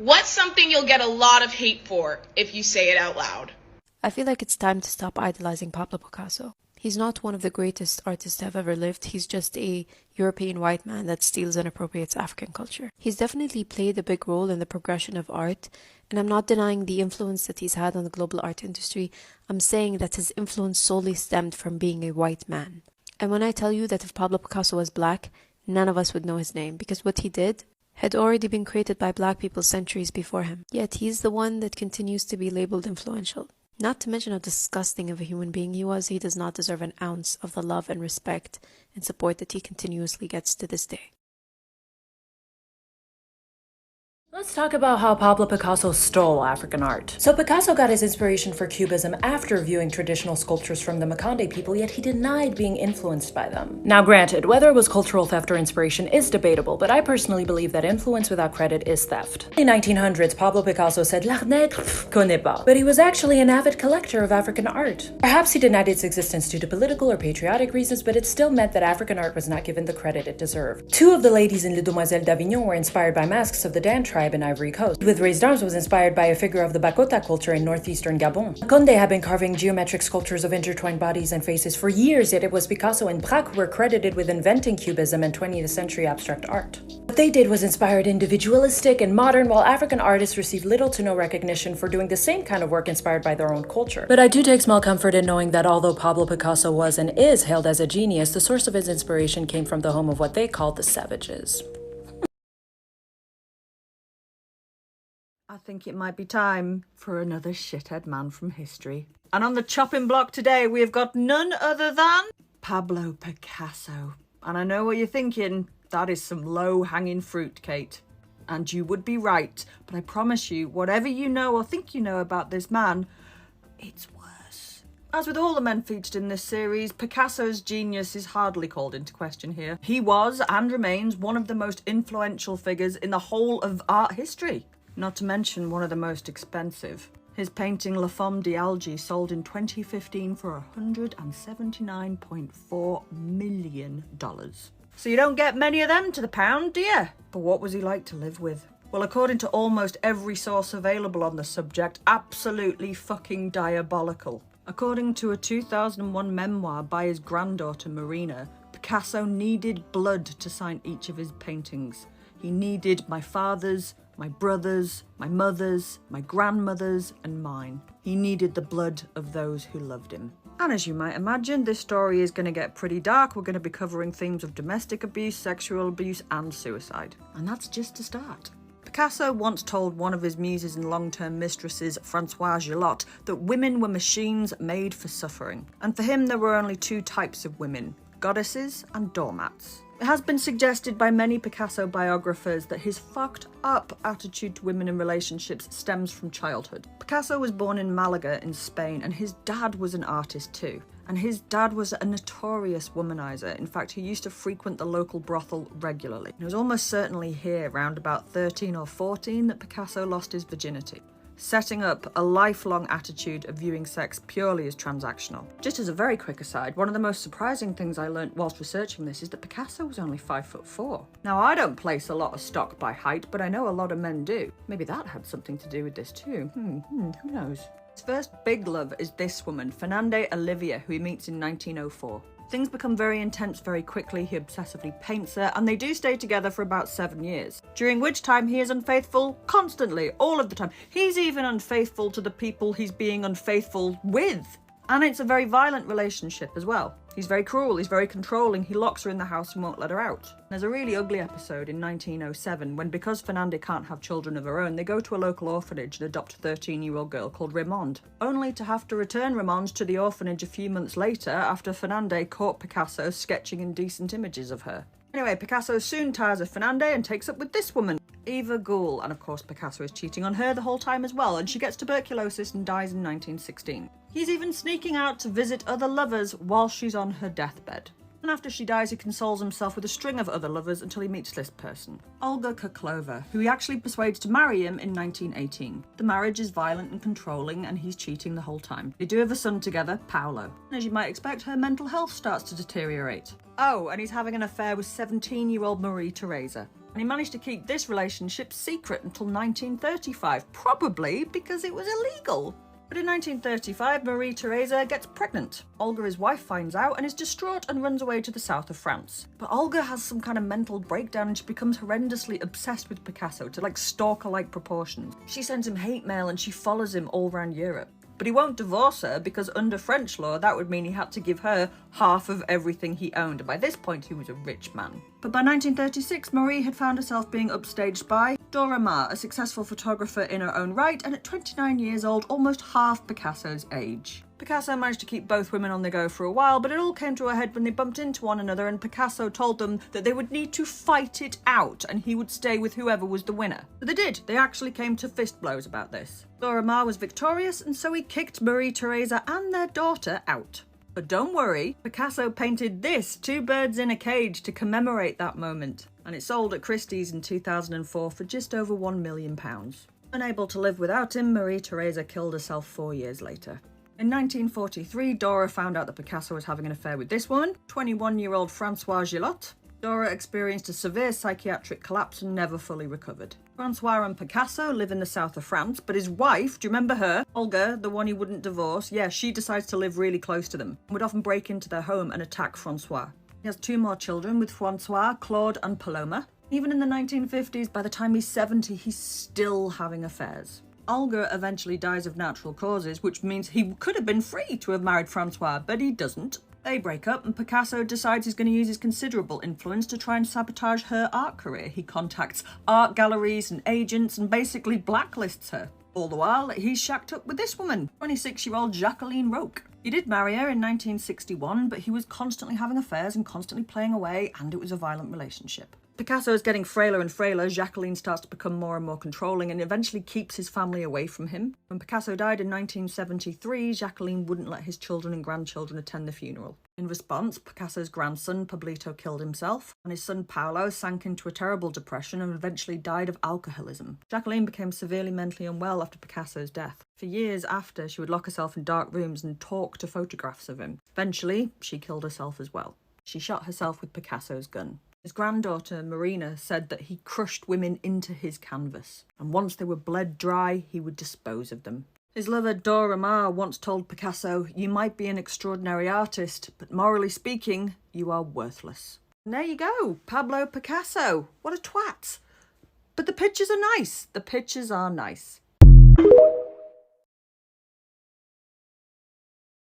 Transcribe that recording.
What's something you'll get a lot of hate for if you say it out loud? I feel like it's time to stop idolizing Pablo Picasso. He's not one of the greatest artists to have ever lived. He's just a European white man that steals and appropriates African culture. He's definitely played a big role in the progression of art, and I'm not denying the influence that he's had on the global art industry. I'm saying that his influence solely stemmed from being a white man. And when I tell you that if Pablo Picasso was black, none of us would know his name, because what he did had already been created by black people centuries before him. Yet he's the one that continues to be labeled influential. Not to mention how disgusting of a human being he was, he does not deserve an ounce of the love and respect and support that he continuously gets to this day. Let's talk about how Pablo Picasso stole African art. So Picasso got his inspiration for Cubism after viewing traditional sculptures from the Makonde people, yet he denied being influenced by them. Now granted, whether it was cultural theft or inspiration is debatable, but I personally believe that influence without credit is theft. In the 1900s, Pablo Picasso said, "L'art nègre connaît pas," but he was actually an avid collector of African art. Perhaps he denied its existence due to political or patriotic reasons, but it still meant that African art was not given the credit it deserved. Two of the ladies in Les Demoiselles d'Avignon were inspired by masks of the Dan tribe in Ivory Coast, with raised arms was inspired by a figure of the Bakota culture in northeastern Gabon. Makonde had been carving geometric sculptures of intertwined bodies and faces for years, yet it was Picasso and Braque who were credited with inventing Cubism and 20th century abstract art. What they did was inspired individualistic and modern, while African artists received little to no recognition for doing the same kind of work inspired by their own culture. But I do take small comfort in knowing that although Pablo Picasso was and is hailed as a genius, the source of his inspiration came from the home of what they called the savages. I think it might be time for another shithead man from history. And on the chopping block today, we have got none other than Pablo Picasso. And I know what you're thinking, that is some low-hanging fruit, Kate. And you would be right, but I promise you, whatever you know or think you know about this man, it's worse. As with all the men featured in this series, Picasso's genius is hardly called into question here. He was, and remains, one of the most influential figures in the whole of art history. Not to mention one of the most expensive. His painting La Femme d'Alger sold in 2015 for $179.4 million. So you don't get many of them to the pound, do you? But what was he like to live with? Well, according to almost every source available on the subject, absolutely fucking diabolical. According to a 2001 memoir by his granddaughter Marina, Picasso needed blood to sign each of his paintings. He needed my father's, my brother's, my mother's, my grandmother's, and mine. He needed the blood of those who loved him. And as you might imagine, this story is going to get pretty dark. We're going to be covering themes of domestic abuse, sexual abuse, and suicide. And that's just a start. Picasso once told one of his muses and long-term mistresses, Françoise Gillotte, that women were machines made for suffering. And for him, there were only two types of women: goddesses and doormats. It has been suggested by many Picasso biographers that his fucked up attitude to women in relationships stems from childhood. Picasso was born in Malaga in Spain, and his dad was an artist too. And his dad was a notorious womanizer. In fact, he used to frequent the local brothel regularly. It was almost certainly here, around about 13 or 14, that Picasso lost his virginity, setting up a lifelong attitude of viewing sex purely as transactional. Just as a very quick aside, one of the most surprising things I learnt whilst researching this is that Picasso was only 5'4". Now, I don't place a lot of stock by height, but I know a lot of men do. Maybe that had something to do with this too. Who knows? His first big love is this woman, Fernande Olivia, who he meets in 1904. Things become very intense very quickly. He obsessively paints her, and they do stay together for about 7 years, during which time he is unfaithful constantly, all of the time. He's even unfaithful to the people he's being unfaithful with. And it's a very violent relationship as well. He's very cruel, he's very controlling, he locks her in the house and won't let her out. There's a really ugly episode in 1907 when, because Fernande can't have children of her own, they go to a local orphanage and adopt a 13-year-old girl called Raymonde, only to have to return Raymonde to the orphanage a few months later after Fernande caught Picasso sketching indecent images of her. Anyway, Picasso soon tires of Fernande and takes up with this woman, Eva Goul, and of course Picasso is cheating on her the whole time as well, and she gets tuberculosis and dies in 1916. He's even sneaking out to visit other lovers while she's on her deathbed. And after she dies, he consoles himself with a string of other lovers until he meets this person, Olga Koklova, who he actually persuades to marry him in 1918. The marriage is violent and controlling, and he's cheating the whole time. They do have a son together, Paolo. And as you might expect, her mental health starts to deteriorate. Oh, and he's having an affair with 17-year-old Marie Theresa. And he managed to keep this relationship secret until 1935, probably because it was illegal. But in 1935, Marie Theresa gets pregnant. Olga, his wife, finds out and is distraught and runs away to the south of France. But Olga has some kind of mental breakdown and she becomes horrendously obsessed with Picasso to stalker-like proportions. She sends him hate mail and she follows him all around Europe. But he won't divorce her because under French law, that would mean he had to give her half of everything he owned. And by this point, he was a rich man. But by 1936, Marie had found herself being upstaged by Dora Maar, a successful photographer in her own right, and at 29 years old, almost half Picasso's age. Picasso managed to keep both women on the go for a while, but it all came to a head when they bumped into one another and Picasso told them that they would need to fight it out and he would stay with whoever was the winner. But they did. They actually came to fist blows about this. Dora Maar was victorious and so he kicked Marie Theresa and their daughter out. But don't worry, Picasso painted this, 2 birds in a cage, to commemorate that moment. And it sold at Christie's in 2004 for just over £1 million. Unable to live without him, Marie Theresa killed herself 4 years later. In 1943, Dora found out that Picasso was having an affair with this woman, 21-year-old Françoise Gillotte. Dora experienced a severe psychiatric collapse and never fully recovered. Francois and Picasso live in the south of France, but his wife, do you remember her? Olga, the one he wouldn't divorce, yeah, she decides to live really close to them and would often break into their home and attack Francois. He has 2 more children with Francois, Claude and Paloma. Even in the 1950s, by the time he's 70, he's still having affairs. Olga eventually dies of natural causes, which means he could have been free to have married Francois, but he doesn't. They break up and Picasso decides he's going to use his considerable influence to try and sabotage her art career. He contacts art galleries and agents and basically blacklists her. All the while, he's shacked up with this woman, 26-year-old Jacqueline Roque. He did marry her in 1961, but he was constantly having affairs and constantly playing away, and it was a violent relationship. Picasso is getting frailer and frailer. Jacqueline starts to become more and more controlling and eventually keeps his family away from him. When Picasso died in 1973, Jacqueline wouldn't let his children and grandchildren attend the funeral. In response, Picasso's grandson, Pablito, killed himself, and his son, Paolo, sank into a terrible depression and eventually died of alcoholism. Jacqueline became severely mentally unwell after Picasso's death. For years after, she would lock herself in dark rooms and talk to photographs of him. Eventually, she killed herself as well. She shot herself with Picasso's gun. His granddaughter, Marina, said that he crushed women into his canvas, and once they were bled dry, he would dispose of them. His lover, Dora Maar, once told Picasso, "You might be an extraordinary artist, but morally speaking, you are worthless." And there you go, Pablo Picasso. What a twat. But the pictures are nice. The pictures are nice.